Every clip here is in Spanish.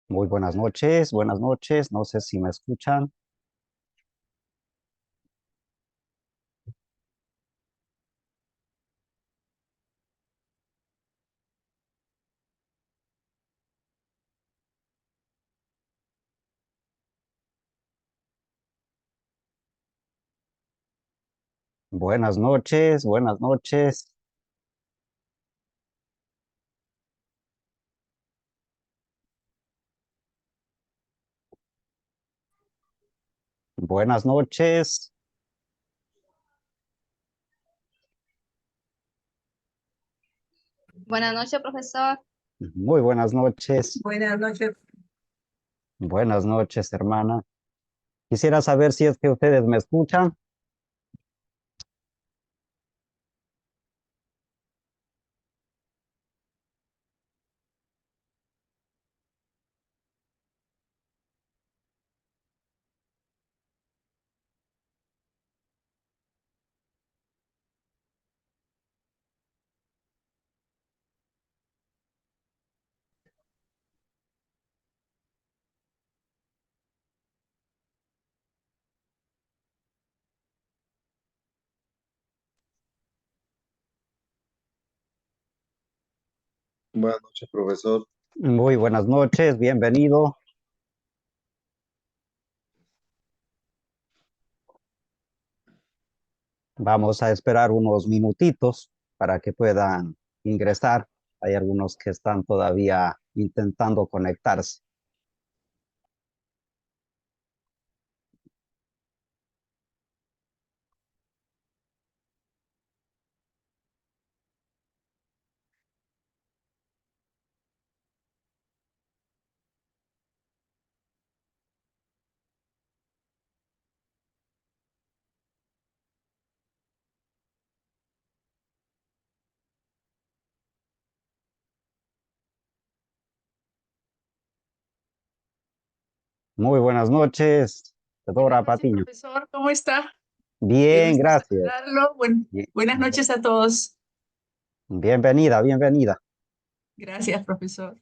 Muy buenas noches, no sé si me escuchan. Buenas noches, buenas noches, Buenas noches, profesor. muy Buenas noches. buenas noches, hermana. Quisiera saber si es que ustedes me escuchan. Buenas noches, profesor. Muy buenas noches, bienvenido. Vamos a esperar unos minutitos para que puedan ingresar. Hay algunos que están todavía intentando conectarse. Muy buenas noches. Dora Buenas noches, Patiño. profesor. ¿Cómo está? Qué Bien, gusto gracias. saludarlo. Bien- Buenas noches a todos. Bienvenida, bienvenida. Gracias, profesor.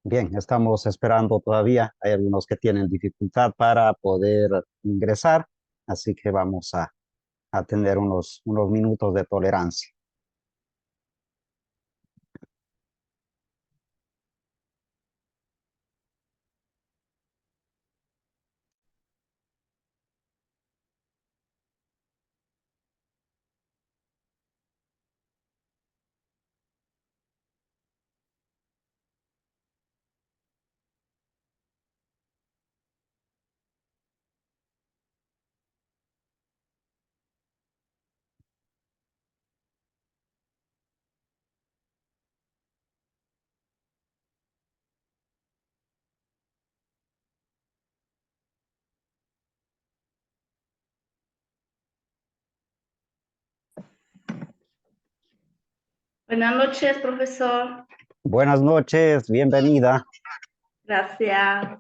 Bien, estamos esperando todavía. Hay algunos que tienen dificultad para poder ingresar, así que vamos a tener unos minutos de tolerancia. Buenas noches, profesor. Buenas noches, bienvenida. Gracias.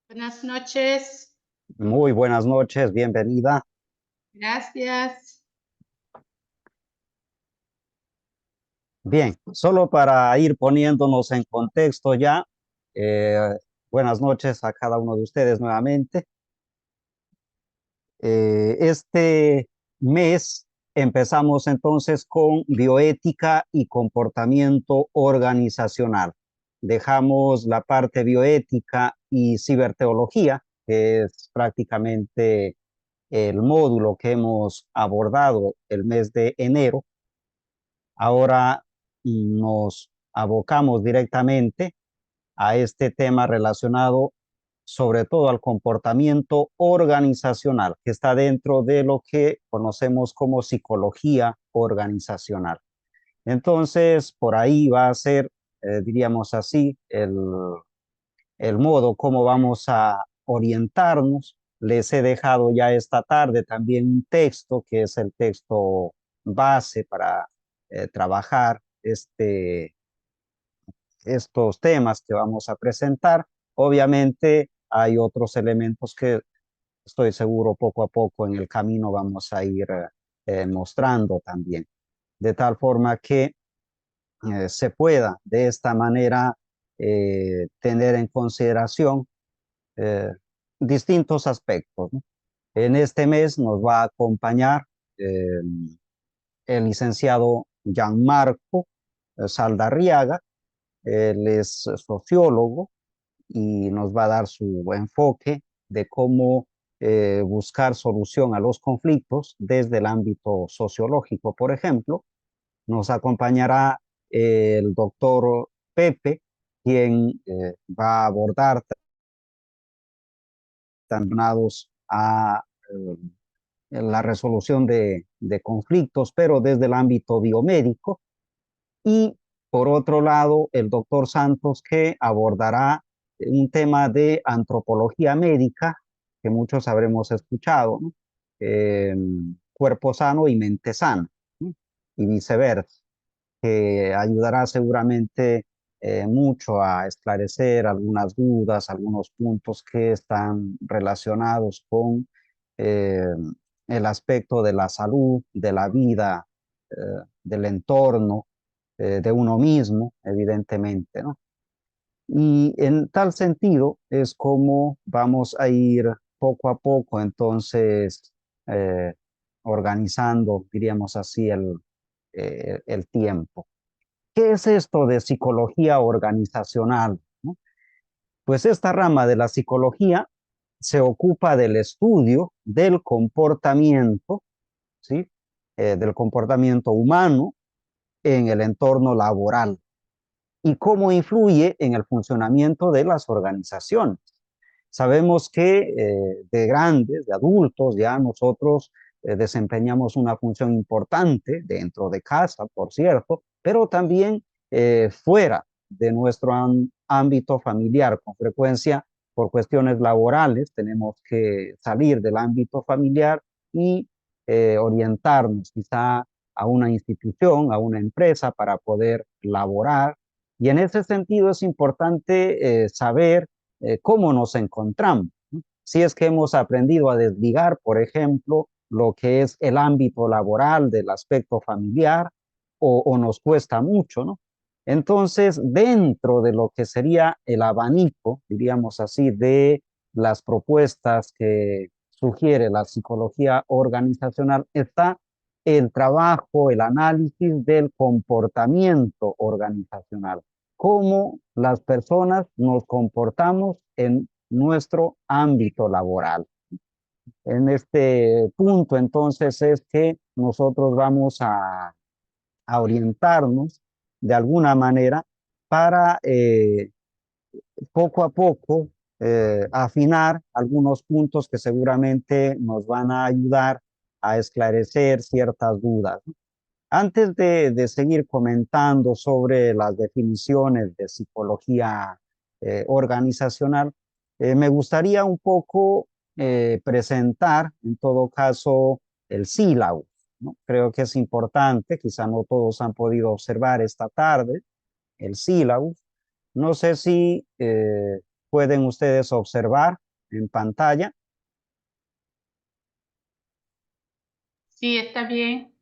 Buenas noches. Muy buenas noches, bienvenida. Gracias. Bien, solo para ir poniéndonos en contexto ya, Buenas noches a cada uno de ustedes nuevamente. Este mes empezamos entonces con bioética y comportamiento organizacional. Dejamos la parte bioética y ciberteología, que es prácticamente el módulo que hemos abordado el mes de enero. Ahora nos abocamos directamente a este tema relacionado sobre todo al comportamiento organizacional, que está dentro de lo que conocemos como psicología organizacional. Entonces, por ahí va a ser, diríamos así, el modo como vamos a orientarnos. Les he dejado ya esta tarde también un texto, que es el texto base para trabajar estos temas que vamos a presentar. Obviamente hay otros elementos que estoy seguro poco a poco en el camino vamos a ir mostrando también, de tal forma que se pueda de esta manera tener en consideración eh, distintos aspectos, ¿no? En este mes nos va a acompañar eh, el licenciado Gianmarco Saldarriaga. Él es sociólogo y nos va a dar su enfoque de cómo buscar solución a los conflictos desde el ámbito sociológico. Por ejemplo, nos acompañará el doctor Pepe, quien va a abordar también a la resolución de conflictos, pero desde el ámbito biomédico. Y por otro lado, el doctor Santos, que abordará un tema de antropología médica, que muchos habremos escuchado, ¿no? Cuerpo sano y mente sana, ¿no? Y viceversa, que ayudará seguramente mucho a esclarecer algunas dudas, algunos puntos que están relacionados con eh, el aspecto de la salud, de la vida, eh, del entorno, de uno mismo, evidentemente, ¿no? Y en tal sentido es como vamos a ir poco a poco entonces eh, organizando, diríamos así, el tiempo. ¿Qué es esto de psicología organizacional, no? Pues esta rama de la psicología se ocupa del estudio del comportamiento, ¿sí? Del comportamiento humano en el entorno laboral y cómo influye en el funcionamiento de las organizaciones. Sabemos que de grandes, de adultos, ya nosotros desempeñamos una función importante dentro de casa, por cierto, pero también fuera de nuestro ámbito familiar. Con frecuencia, por cuestiones laborales, tenemos que salir del ámbito familiar y orientarnos quizá a una institución, a una empresa para poder laborar. Y en ese sentido es importante saber cómo nos encontramos, ¿no? Si es que hemos aprendido a desligar, por ejemplo, lo que es el ámbito laboral del aspecto familiar o nos cuesta mucho, ¿no? Entonces, dentro de lo que sería el abanico, diríamos así, de las propuestas que sugiere la psicología organizacional, está el trabajo, el análisis del comportamiento organizacional, cómo las personas nos comportamos en nuestro ámbito laboral. En este punto, entonces, es que nosotros vamos a orientarnos de alguna manera para poco a poco afinar algunos puntos que seguramente nos van a ayudar a esclarecer ciertas dudas, ¿no? Antes de seguir comentando sobre las definiciones de psicología organizacional, me gustaría un poco presentar, en todo caso, el sílabo, ¿no? Creo que es importante, quizá no todos han podido observar esta tarde el sílabo. No sé si pueden ustedes observar en pantalla. Sí, está bien.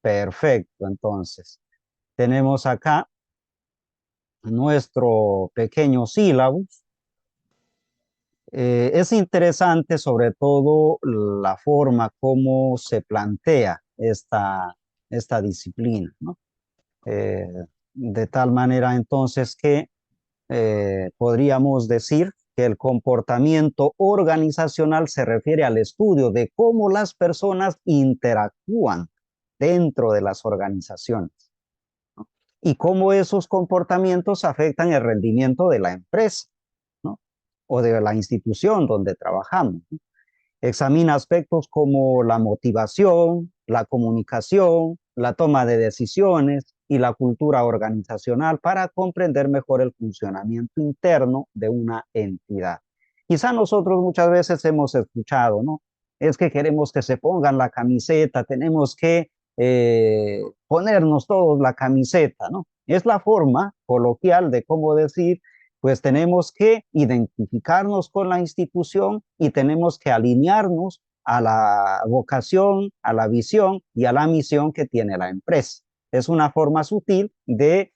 Perfecto, entonces. Tenemos acá nuestro pequeño sílabus. Es interesante sobre todo la forma como se plantea esta disciplina, ¿no? De tal manera entonces que podríamos decir que el comportamiento organizacional se refiere al estudio de cómo las personas interactúan dentro de las organizaciones, ¿no? Y cómo esos comportamientos afectan el rendimiento de la empresa, ¿no? O de la institución donde trabajamos, ¿no? Examina aspectos como la motivación, la comunicación, la toma de decisiones y la cultura organizacional para comprender mejor el funcionamiento interno de una entidad. Quizá nosotros muchas veces hemos escuchado, ¿no? Es que queremos que se pongan la camiseta, tenemos que ponernos todos la camiseta, ¿no? Es la forma coloquial de cómo decir, pues tenemos que identificarnos con la institución y tenemos que alinearnos a la vocación, a la visión y a la misión que tiene la empresa. Es una forma sutil de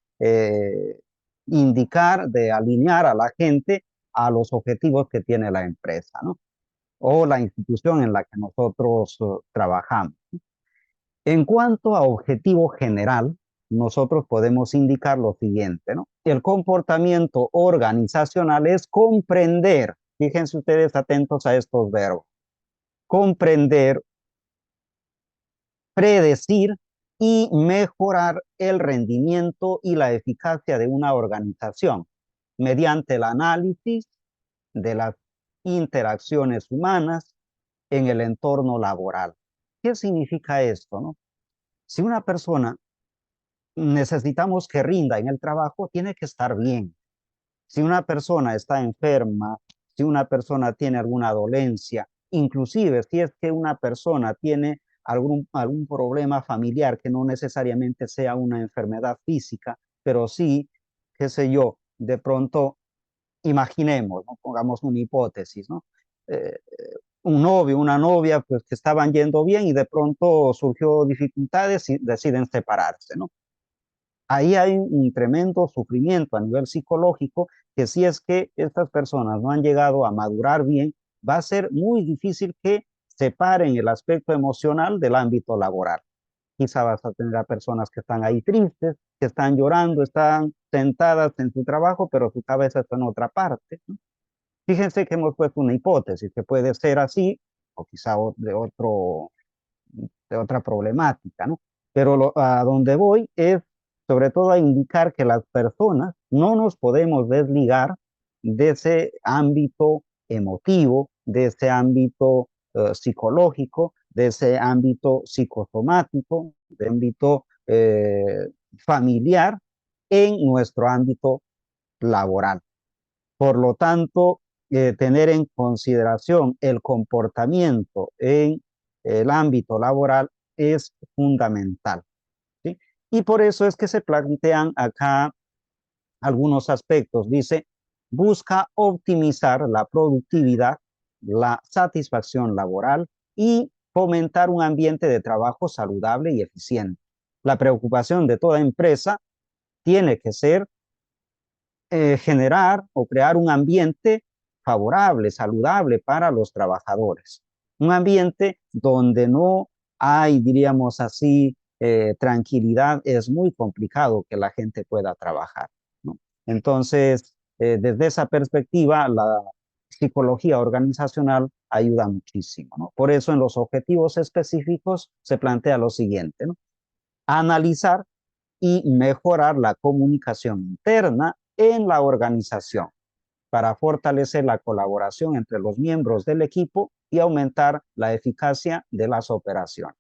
indicar, de alinear a la gente a los objetivos que tiene la empresa, ¿no? O la institución en la que nosotros trabajamos. En cuanto a objetivo general, nosotros podemos indicar lo siguiente, ¿no? El comportamiento organizacional es comprender, fíjense ustedes atentos a estos verbos, comprender, predecir y mejorar el rendimiento y la eficacia de una organización mediante el análisis de las interacciones humanas en el entorno laboral. ¿Qué significa esto, no? Si una persona necesitamos que rinda en el trabajo, tiene que estar bien. Si una persona está enferma, si una persona tiene alguna dolencia, inclusive si es que una persona tiene algún problema familiar que no necesariamente sea una enfermedad física, pero sí, qué sé yo, de pronto imaginemos, ¿no? Pongamos una hipótesis, ¿no? Eh, un novio, una novia, pues que estaban yendo bien y de pronto surgió dificultades y deciden separarse, ¿no? Ahí hay un tremendo sufrimiento a nivel psicológico que si es que estas personas no han llegado a madurar bien, va a ser muy difícil que separen el aspecto emocional del ámbito laboral. Quizá vas a tener a personas que están ahí tristes, que están llorando, están sentadas en su trabajo, pero su cabeza está en otra parte, ¿no? Fíjense que hemos puesto una hipótesis que puede ser así, o quizá de otra problemática, ¿no? Pero a donde voy es sobre todo a indicar que las personas no nos podemos desligar de ese ámbito emotivo, de ese ámbito psicológico, de ese ámbito psicosomático, de ámbito familiar en nuestro ámbito laboral. Por lo tanto, tener en consideración el comportamiento en el ámbito laboral es fundamental, ¿sí? Y por eso es que se plantean acá algunos aspectos. Dice, busca optimizar la productividad, la satisfacción laboral y fomentar un ambiente de trabajo saludable y eficiente. La preocupación de toda empresa tiene que ser generar o crear un ambiente favorable, saludable para los trabajadores. Un ambiente donde no hay, diríamos así, tranquilidad, es muy complicado que la gente pueda trabajar, ¿no? Entonces, desde esa perspectiva, la psicología organizacional ayuda muchísimo, ¿no? Por eso en los objetivos específicos se plantea lo siguiente, ¿no? Analizar y mejorar la comunicación interna en la organización para fortalecer la colaboración entre los miembros del equipo y aumentar la eficacia de las operaciones.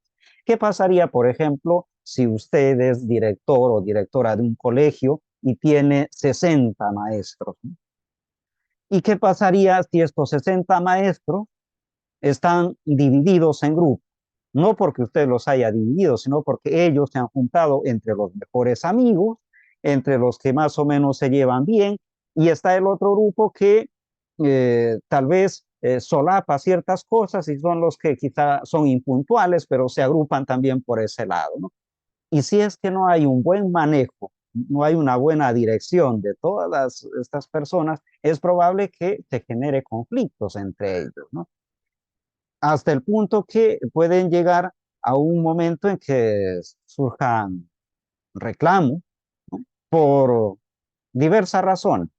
¿Qué pasaría, por ejemplo, si usted es director o directora de un colegio y tiene 60 maestros? ¿Y qué pasaría si estos 60 maestros están divididos en grupos? No porque usted los haya dividido, sino porque ellos se han juntado entre los mejores amigos, entre los que más o menos se llevan bien, y está el otro grupo que tal vez solapa ciertas cosas y son los que quizá son impuntuales, pero se agrupan también por ese lado, ¿no? Y si es que no hay un buen manejo no hay una buena dirección de todas estas personas, es probable que se genere conflictos entre ellos, ¿no? Hasta el punto que pueden llegar a un momento en que surjan reclamos, ¿no? Por diversas razones,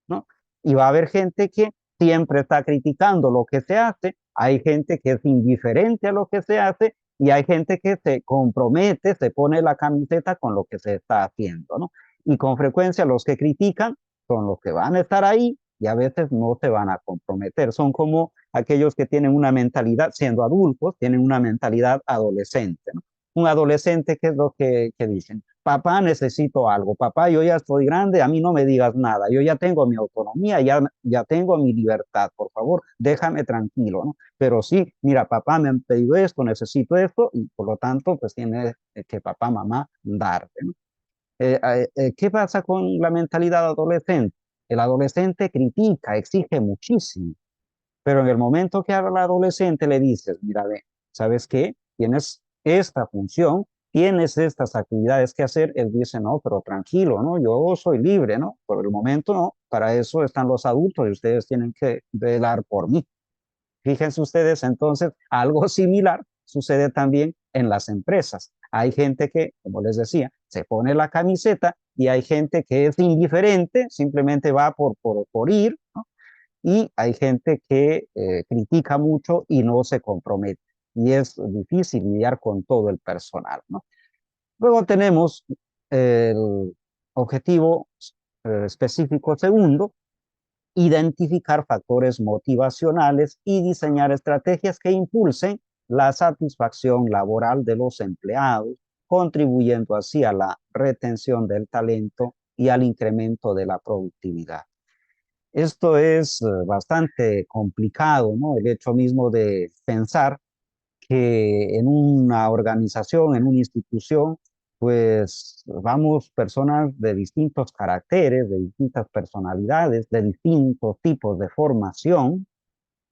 ¿no? Y va a haber gente que siempre está criticando lo que se hace, hay gente que es indiferente a lo que se hace y hay gente que se compromete, se pone la camiseta con lo que se está haciendo, ¿no? Y con frecuencia los que critican son los que van a estar ahí y a veces no se van a comprometer. Son como aquellos que tienen una mentalidad, siendo adultos, tienen una mentalidad adolescente, ¿no? Un adolescente, ¿qué es lo que dicen? Papá, necesito algo. Papá, yo ya estoy grande, a mí no me digas nada. Yo ya tengo mi autonomía, ya tengo mi libertad. Por favor, déjame tranquilo, ¿no? Pero sí, mira, papá me han pedido esto, necesito esto, y por lo tanto, pues tiene que papá, mamá darte, ¿no? ¿Qué pasa con la mentalidad adolescente? El adolescente critica, exige muchísimo, pero en el momento que al adolescente le dices, mira, ve, ¿sabes qué? Tienes esta función, tienes estas actividades que hacer, él dice, no, pero tranquilo, ¿no? Yo soy libre, ¿no? Por el momento no, para eso están los adultos y ustedes tienen que velar por mí. Fíjense ustedes, entonces, algo similar sucede también en las empresas. Hay gente que, como les decía, se pone la camiseta y hay gente que es indiferente, simplemente va por ir, ¿no? Y hay gente que critica mucho y no se compromete. Y es difícil lidiar con todo el personal, ¿no? Luego tenemos el objetivo específico segundo, identificar factores motivacionales y diseñar estrategias que impulsen la satisfacción laboral de los empleados, contribuyendo así a la retención del talento y al incremento de la productividad. Esto es bastante complicado, ¿no? El hecho mismo de pensar que en una organización, en una institución, pues vamos personas de distintos caracteres, de distintas personalidades, de distintos tipos de formación,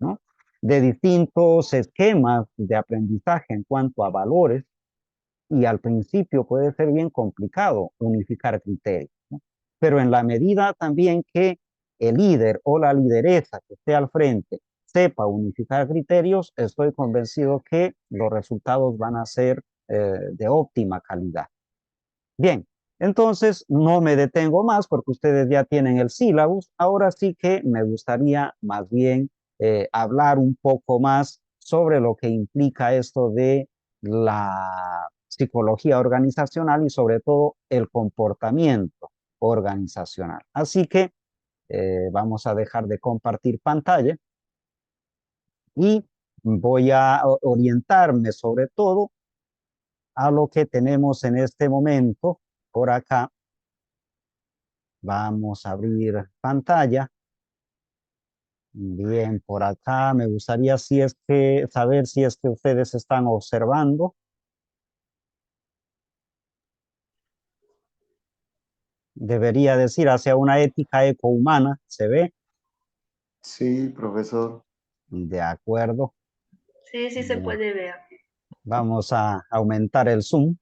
¿no? De distintos esquemas de aprendizaje en cuanto a valores, y al principio puede ser bien complicado unificar criterios, ¿no? Pero en la medida también que el líder o la lideresa que esté al frente sepa unificar criterios, estoy convencido que los resultados van a ser de óptima calidad. Bien, entonces no me detengo más porque ustedes ya tienen el sílabus. Ahora sí que me gustaría más bien hablar un poco más sobre lo que implica esto de la psicología organizacional y sobre todo el comportamiento organizacional. Así que vamos a dejar de compartir pantalla y voy a orientarme sobre todo a lo que tenemos en este momento por acá. Vamos a abrir pantalla. Bien, por acá me gustaría saber si es que ustedes están observando. Debería decir hacia una ética ecohumana, ¿se ve? Sí, profesor. De acuerdo. Sí, sí se Bien. puede ver. Vamos a aumentar el zoom.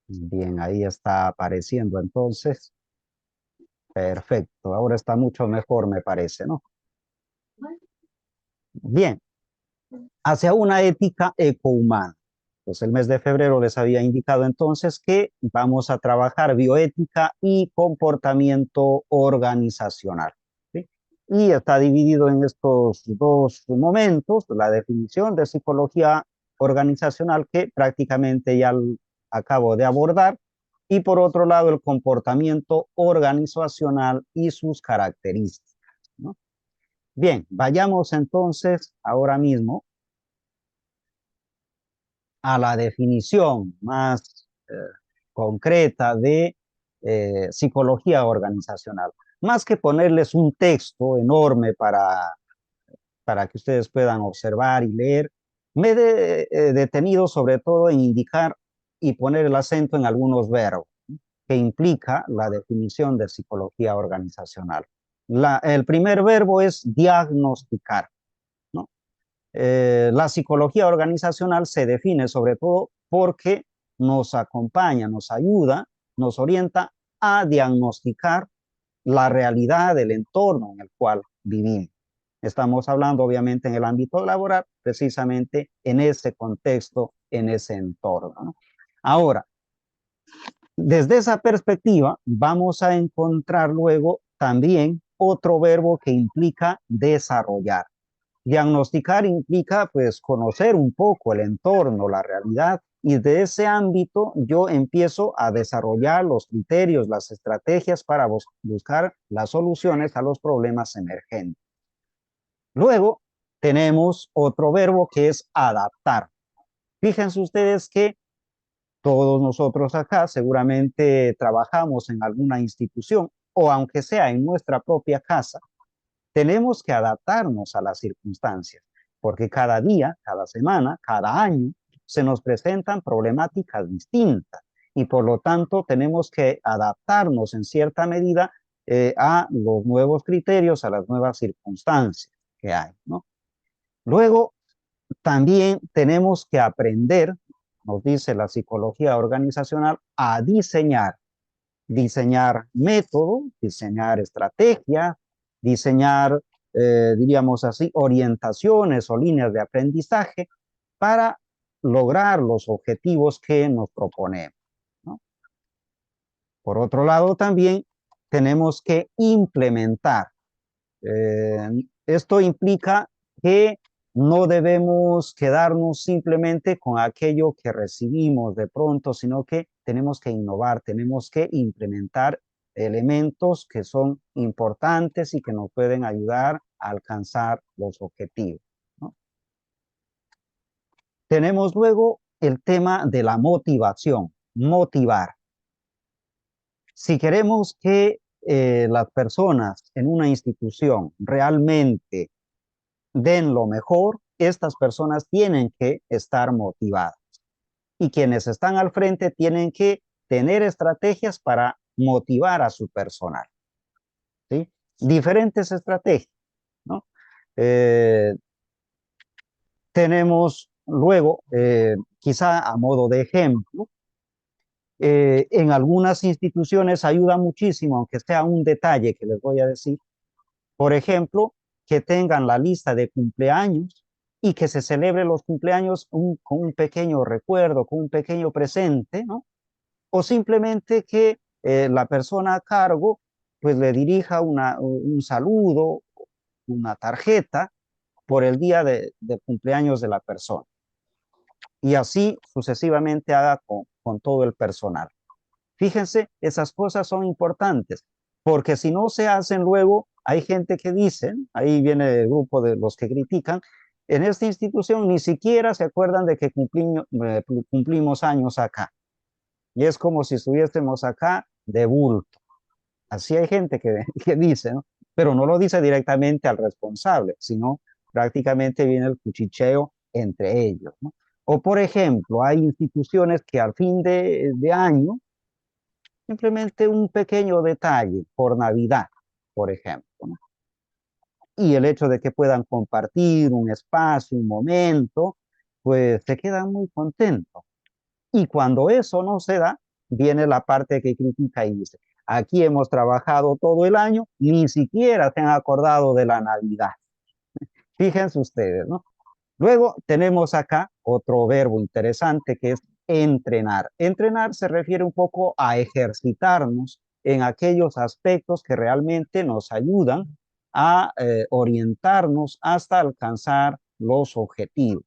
Bien, ahí está apareciendo entonces. Perfecto, ahora está mucho mejor, me parece, ¿no? Bien, hacia una ética ecohumana. Pues el mes de febrero les había indicado entonces que vamos a trabajar bioética y comportamiento organizacional, ¿sí? Y está dividido en estos dos momentos, la definición de psicología organizacional que prácticamente ya acabo de abordar, y por otro lado el comportamiento organizacional y sus características, ¿no? Bien, vayamos entonces ahora mismo a la definición más concreta de psicología organizacional. Más que ponerles un texto enorme para que ustedes puedan observar y leer, me he detenido sobre todo en indicar y poner el acento en algunos verbos que implica la definición de psicología organizacional. El primer verbo es diagnosticar, ¿no? La psicología organizacional se define sobre todo porque nos acompaña, nos ayuda, nos orienta a diagnosticar la realidad del entorno en el cual vivimos. Estamos hablando obviamente en el ámbito laboral, precisamente en ese contexto, en ese entorno, ¿no? Ahora, desde esa perspectiva, vamos a encontrar luego también otro verbo que implica desarrollar. Diagnosticar implica pues conocer un poco el entorno, la realidad, y de ese ámbito yo empiezo a desarrollar los criterios, las estrategias para buscar las soluciones a los problemas emergentes. Luego tenemos otro verbo que es adaptar. Fíjense ustedes que todos nosotros acá seguramente trabajamos en alguna institución o aunque sea en nuestra propia casa, tenemos que adaptarnos a las circunstancias, porque cada día, cada semana, cada año se nos presentan problemáticas distintas y por lo tanto tenemos que adaptarnos en cierta medida a los nuevos criterios, a las nuevas circunstancias que hay, ¿no? Luego, también tenemos que aprender, nos dice la psicología organizacional, a diseñar método, diseñar estrategias, diseñar, diríamos así, orientaciones o líneas de aprendizaje para lograr los objetivos que nos proponemos, ¿no? Por otro lado, también tenemos que implementar. Esto implica que no debemos quedarnos simplemente con aquello que recibimos de pronto, sino que tenemos que innovar, tenemos que implementar elementos que son importantes y que nos pueden ayudar a alcanzar los objetivos, ¿no? Tenemos luego el tema de la motivación, motivar. Si queremos que las personas en una institución realmente den lo mejor, estas personas tienen que estar motivadas. Y quienes están al frente tienen que tener estrategias para motivar a su personal, ¿sí? Diferentes estrategias, ¿no? Tenemos luego, quizá a modo de ejemplo, en algunas instituciones ayuda muchísimo, aunque sea un detalle que les voy a decir. Por ejemplo, que tengan la lista de cumpleaños y que se celebre los cumpleaños con un pequeño recuerdo, con un pequeño presente, ¿no? O simplemente que la persona a cargo pues le dirija un saludo, una tarjeta por el día de cumpleaños de la persona. Y así sucesivamente haga con todo el personal. Fíjense, esas cosas son importantes, porque si no se hacen luego, hay gente que dice, ahí viene el grupo de los que critican, en esta institución ni siquiera se acuerdan de que cumplimos años acá. Y es como si estuviésemos acá de bulto. Así hay gente que dice, ¿no? Pero no lo dice directamente al responsable, sino prácticamente viene el cuchicheo entre ellos, ¿no? O por ejemplo, hay instituciones que al fin de año, simplemente un pequeño detalle por Navidad, por ejemplo, ¿no? Y el hecho de que puedan compartir un espacio, un momento, pues se quedan muy contentos. Y cuando eso no se da, viene la parte que critica y dice, aquí hemos trabajado todo el año, ni siquiera se han acordado de la Navidad. Fíjense ustedes, ¿no? Luego tenemos acá otro verbo interesante que es entrenar. Entrenar se refiere un poco a ejercitarnos en aquellos aspectos que realmente nos ayudan a orientarnos hasta alcanzar los objetivos,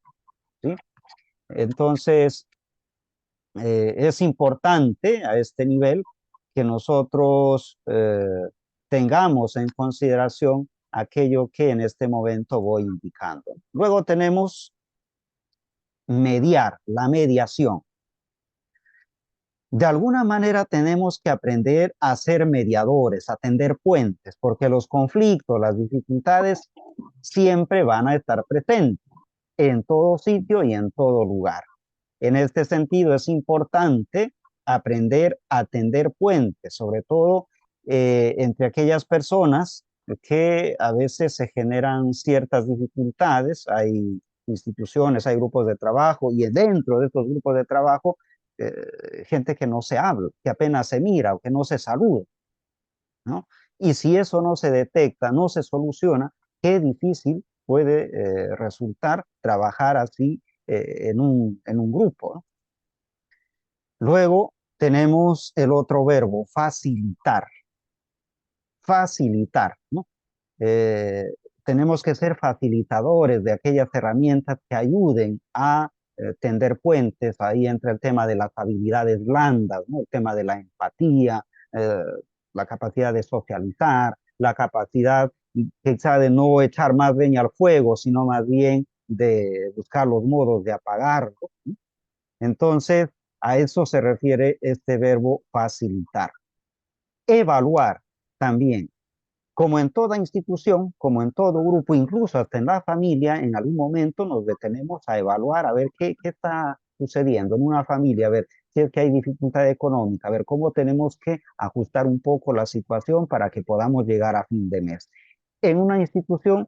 ¿sí? Entonces, es importante a este nivel que nosotros tengamos en consideración aquello que en este momento voy indicando. Luego tenemos mediar, la mediación. De alguna manera tenemos que aprender a ser mediadores, a tender puentes, porque los conflictos, las dificultades siempre van a estar presentes en todo sitio y en todo lugar. En este sentido es importante aprender a tender puentes, sobre todo entre aquellas personas que a veces se generan ciertas dificultades. Hay instituciones hay grupos de trabajo y dentro de estos grupos de trabajo, gente que no se habla, que apenas se mira o que no se saluda, ¿no? Y si eso no se detecta, no se soluciona, qué difícil puede resultar trabajar así en un grupo, ¿no? Luego tenemos el otro verbo, facilitar. Facilitar, ¿no? Eh, tenemos que ser facilitadores de aquellas herramientas que ayuden a tender puentes ahí entre el tema de las habilidades blandas, ¿no? El tema de la empatía, la capacidad de socializar, la capacidad quizá de no echar más leña al fuego, sino más bien de buscar los modos de apagarlo, ¿no? Entonces, a eso se refiere este verbo facilitar. Evaluar también, como en toda institución, como en todo grupo, incluso hasta en la familia, en algún momento nos detenemos a evaluar, a ver qué está sucediendo en una familia, a ver si es que hay dificultad económica, a ver cómo tenemos que ajustar un poco la situación para que podamos llegar a fin de mes. En una institución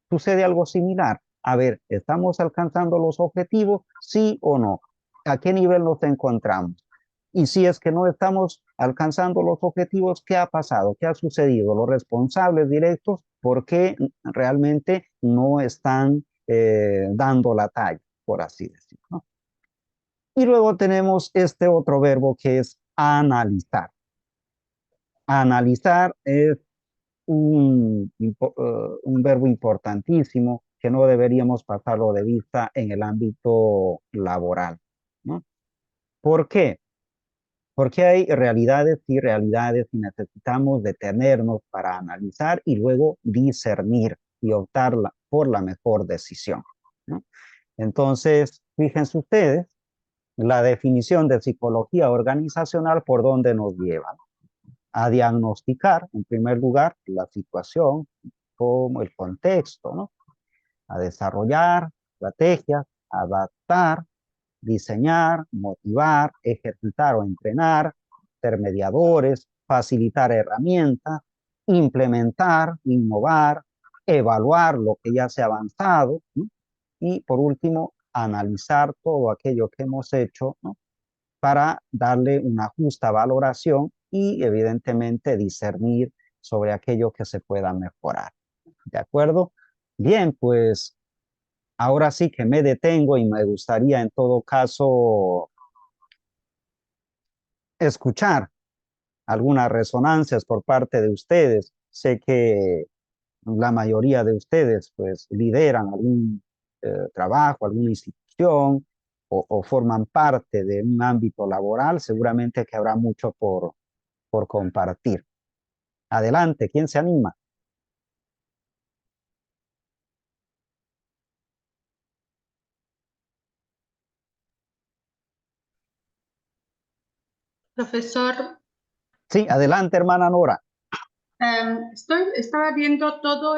sucede algo similar. A ver, ¿estamos alcanzando los objetivos? ¿Sí o no? ¿A qué nivel nos encontramos? Y si es que no estamos alcanzando los objetivos, ¿qué ha pasado? ¿Qué ha sucedido? Los responsables directos, ¿por qué realmente no están dando la talla, por así decirlo, ¿no? Y luego tenemos este otro verbo que es analizar. Analizar es un verbo importantísimo que no deberíamos pasarlo de vista en el ámbito laboral, ¿no? ¿Por qué? Porque hay realidades y necesitamos detenernos para analizar y luego discernir y optar por la mejor decisión, ¿no? Entonces, fíjense ustedes, la definición de psicología organizacional por dónde nos lleva a diagnosticar, en primer lugar, la situación como el contexto, ¿no? A desarrollar estrategias, adaptar, diseñar, motivar, ejercitar o entrenar, ser mediadores, facilitar herramientas, implementar, innovar, evaluar lo que ya se ha avanzado, ¿no? Y por último, analizar todo aquello que hemos hecho, ¿no? Para darle una justa valoración y evidentemente discernir sobre aquello que se pueda mejorar. ¿De acuerdo? Bien, pues ahora sí que me detengo y me gustaría en todo caso escuchar algunas resonancias por parte de ustedes. Sé que la mayoría de ustedes pues lideran algún trabajo, alguna institución o forman parte de un ámbito laboral. Seguramente que habrá mucho por compartir. Adelante, ¿quién se anima? Profesor, Sí, adelante, hermana Nora. estaba viendo todo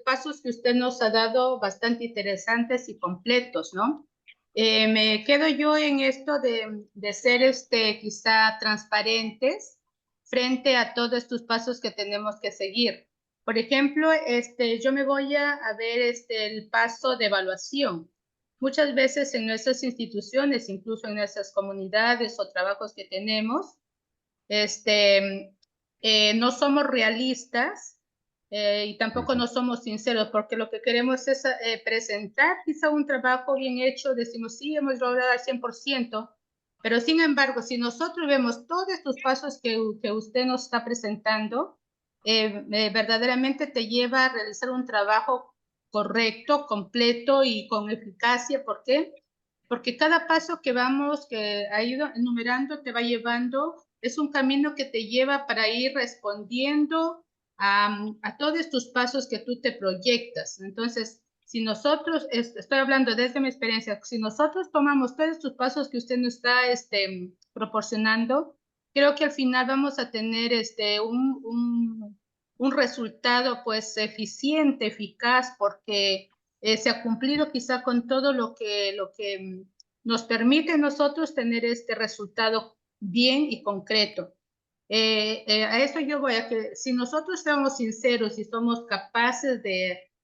pasos que usted nos ha dado bastante interesantes y completos, ¿no? Me quedo yo en esto de ser quizá transparentes frente a todos estos pasos que tenemos que seguir. Por ejemplo, yo me voy a ver el paso de evaluación. Muchas veces en nuestras instituciones, incluso en nuestras comunidades o trabajos que tenemos, no somos realistas y tampoco no somos sinceros, porque lo que queremos es presentar quizá un trabajo bien hecho, decimos, sí, hemos logrado al 100%, pero sin embargo, si nosotros vemos todos estos pasos que usted nos está presentando, verdaderamente te lleva a realizar un trabajo correcto, completo y con eficacia. ¿Por qué? Porque cada paso que vamos, que ha ido enumerando, te va llevando, es un camino que te lleva para ir respondiendo a todos estos pasos que tú te proyectas. Entonces, si nosotros, estoy hablando desde mi experiencia, si nosotros tomamos todos estos pasos que usted nos está proporcionando, creo que al final vamos a tener un resultado pues eficiente, eficaz, porque se ha cumplido quizá con todo lo que nos permite a nosotros tener este resultado bien y concreto. A eso yo voy a que si nosotros somos sinceros y somos capaces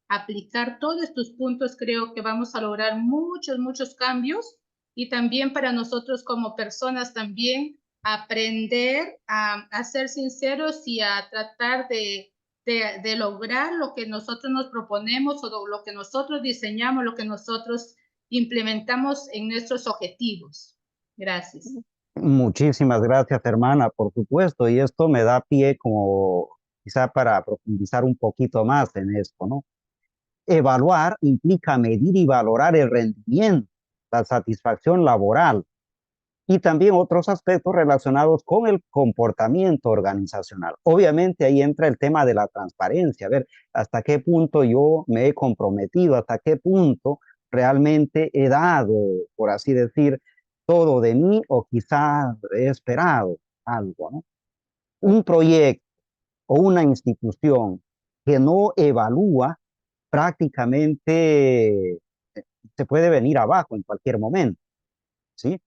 aplicar todos estos puntos, creo que vamos a lograr muchos cambios, y también para nosotros como personas también aprender a ser sinceros y a tratar de lograr lo que nosotros nos proponemos, o lo que nosotros diseñamos, lo que nosotros implementamos en nuestros objetivos. Gracias. Muchísimas gracias, hermana, por supuesto, y esto me da pie como quizá para profundizar un poquito más en esto, ¿no? Evaluar implica medir y valorar el rendimiento, la satisfacción laboral y también otros aspectos relacionados con el comportamiento organizacional. Obviamente ahí entra el tema de la transparencia, a ver hasta qué punto yo me he comprometido, hasta qué punto realmente he dado, por así decir, todo de mí, o quizás he esperado algo, ¿no? Un proyecto o una institución que no evalúa prácticamente se puede venir abajo en cualquier momento, ¿sí?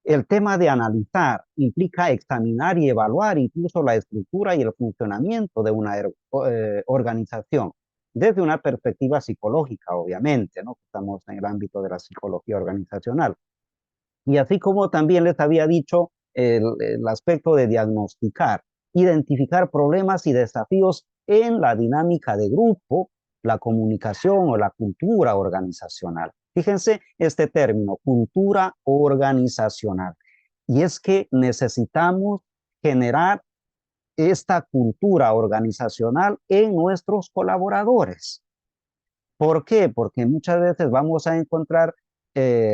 El tema de analizar implica examinar y evaluar incluso la estructura y el funcionamiento de una organización desde una perspectiva psicológica, obviamente, ¿no? Estamos en el ámbito de la psicología organizacional. Y así como también les había dicho, el aspecto de diagnosticar, identificar problemas y desafíos en la dinámica de grupo, la comunicación o la cultura organizacional. Fíjense este término, cultura organizacional. Y es que necesitamos generar esta cultura organizacional en nuestros colaboradores. ¿Por qué? Porque muchas veces vamos a encontrar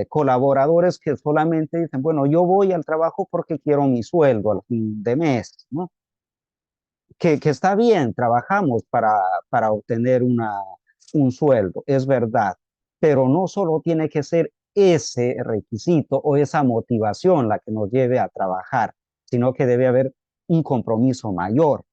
colaboradores que solamente dicen, bueno, yo voy al trabajo porque quiero mi sueldo al fin de mes, ¿no? Que está bien, trabajamos para obtener un sueldo, es verdad, pero no solo tiene que ser ese requisito o esa motivación la que nos lleve a trabajar, sino que debe haber un compromiso mayor,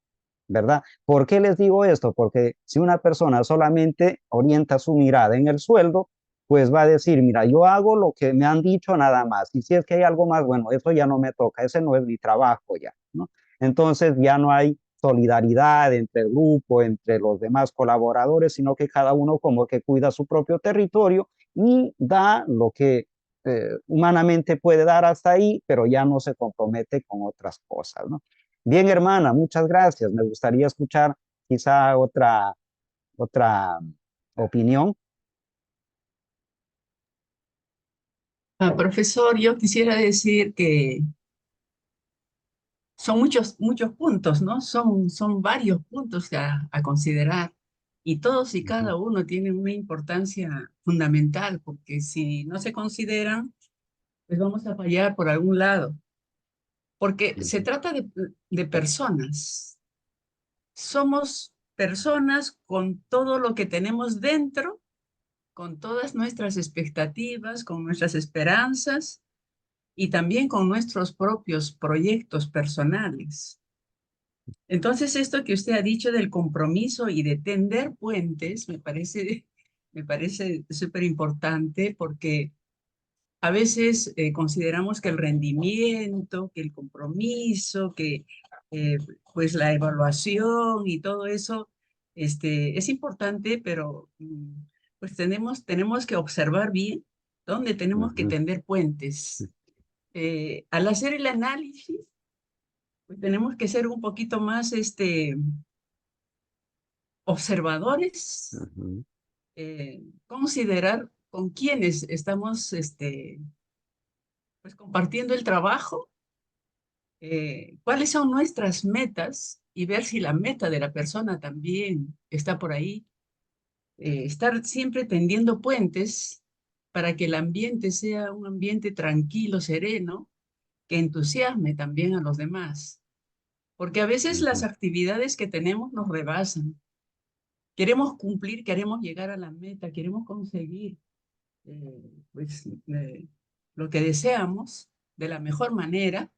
¿verdad? ¿Por qué les digo esto? Porque si una persona solamente orienta su mirada en el sueldo, pues va a decir, mira, yo hago lo que me han dicho nada más, y si es que hay algo más, bueno, eso ya no me toca, ese no es mi trabajo ya, ¿no? Entonces ya no hay solidaridad entre el grupo, entre los demás colaboradores, sino que cada uno como que cuida su propio territorio y da lo que humanamente puede dar hasta ahí, pero ya no se compromete con otras cosas, ¿no? Bien, hermana, muchas gracias. Me gustaría escuchar quizá otra opinión. Profesor, yo quisiera decir que son muchos puntos, ¿no? Son varios puntos a considerar, y todos y Ujú, cada uno tienen una importancia fundamental, porque si no se consideran, pues vamos a fallar por algún lado, porque se ujú, trata de personas. Somos personas con todo lo que tenemos dentro, con todas nuestras expectativas, con nuestras esperanzas y también con nuestros propios proyectos personales. Entonces, esto que usted ha dicho del compromiso y de tender puentes me parece súper importante, porque a veces consideramos que el rendimiento, que el compromiso, que eh, pues la evaluación y todo eso es importante, pero pues tenemos que observar bien dónde tenemos que ujú, tender puentes. Al hacer el análisis, pues tenemos que ser un poquito más observadores, ujú, considerar con quiénes estamos pues compartiendo el trabajo, cuáles son nuestras metas, y ver si la meta de la persona también está por ahí. Estar siempre tendiendo puentes para que el ambiente sea un ambiente tranquilo, sereno, que entusiasme también a los demás. Porque a veces las ujú, actividades que tenemos nos rebasan. Queremos cumplir, queremos llegar a la meta, queremos conseguir pues, lo que deseamos de la mejor manera.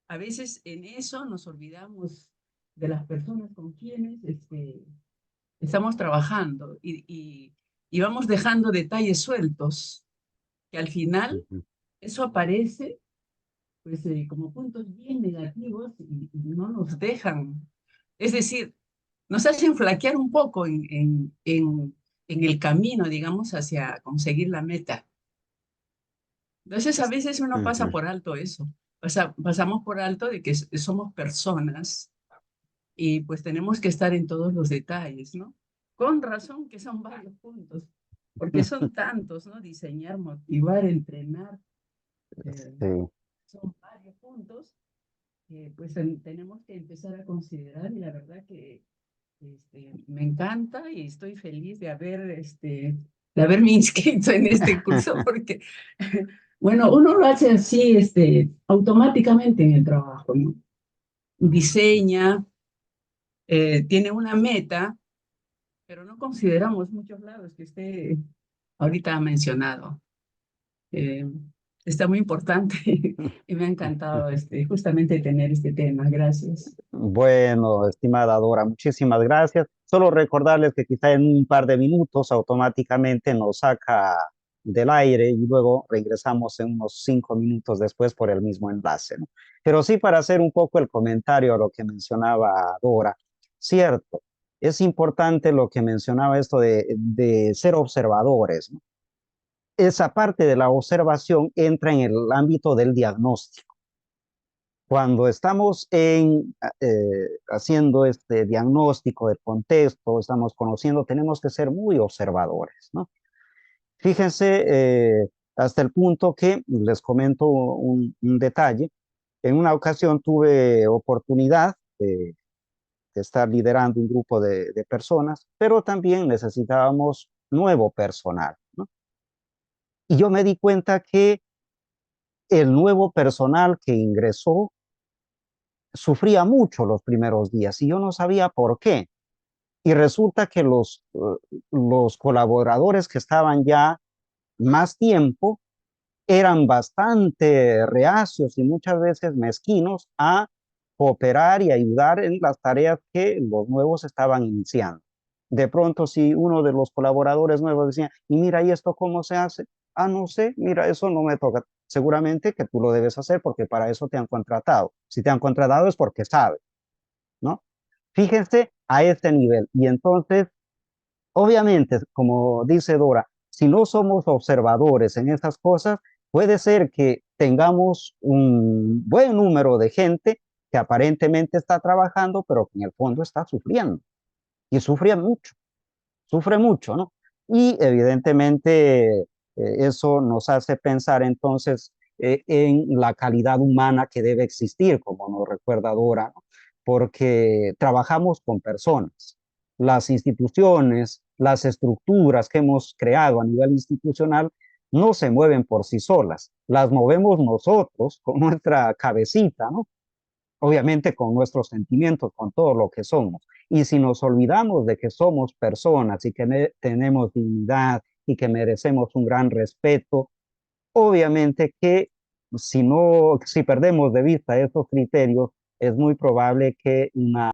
A veces en eso nos olvidamos de las personas con quienes estamos trabajando, y vamos dejando detalles sueltos, que al final ujú, eso aparece pues, como puntos bien negativos, y no nos dejan, es decir, nos hacen flaquear un poco en el camino, digamos, hacia conseguir la meta. Entonces, a veces uno pasa Ujú. por alto eso. Pasamos por alto de que somos personas y pues tenemos que estar en todos los detalles, ¿no? Con razón que son varios puntos, porque son tantos, ¿no? Diseñar, motivar, entrenar, Sí. son varios puntos que pues tenemos que empezar a considerar y la verdad que me encanta y estoy feliz de de haberme inscrito en este curso porque, bueno, uno lo hace así, automáticamente en el trabajo, ¿no? Diseña, tiene una meta, pero no consideramos muchos lados que usted ahorita ha mencionado. Eh, Está muy importante y me ha encantado justamente tener este tema. Gracias. Bueno, estimada Dora, muchísimas gracias. Solo recordarles que quizá en un par de minutos automáticamente nos saca del aire y luego regresamos en unos 5 minutos después por el mismo enlace, ¿no? Pero sí, para hacer un poco el comentario a lo que mencionaba Dora, cierto, es importante lo que mencionaba esto de ser observadores, ¿no? Esa parte de la observación entra en el ámbito del diagnóstico. Cuando estamos haciendo este diagnóstico del contexto, estamos conociendo, tenemos que ser muy observadores, ¿no? Fíjense, hasta el punto que les comento un detalle. En una ocasión tuve oportunidad de estar liderando un grupo de personas, pero también necesitábamos nuevo personal, ¿no? Y yo me di cuenta que el nuevo personal que ingresó sufría mucho los primeros días y yo no sabía por qué. Y resulta que los colaboradores que estaban ya más tiempo eran bastante reacios y muchas veces mezquinos a cooperar y ayudar en las tareas que los nuevos estaban iniciando. De pronto, si uno de los colaboradores nuevos decía, y mira, ¿y esto cómo se hace? Ah, no sé, mira, eso no me toca. Seguramente que tú lo debes hacer porque para eso te han contratado. Si te han contratado es porque sabes, ¿no? Fíjense a este nivel. Y entonces, obviamente, como dice Dora, si no somos observadores en esas cosas, puede ser que tengamos un buen número de gente que aparentemente está trabajando, pero que en el fondo está sufriendo. Y sufre mucho, ¿no? Y evidentemente eso nos hace pensar entonces en la calidad humana que debe existir, como nos recuerda Dora, ¿no? Porque trabajamos con personas. Las instituciones, las estructuras que hemos creado a nivel institucional no se mueven por sí solas, las movemos nosotros con nuestra cabecita, ¿no? Obviamente con nuestros sentimientos, con todo lo que somos. Y si nos olvidamos de que somos personas y que tenemos dignidad y que merecemos un gran respeto, obviamente que si perdemos de vista esos criterios, es muy probable que una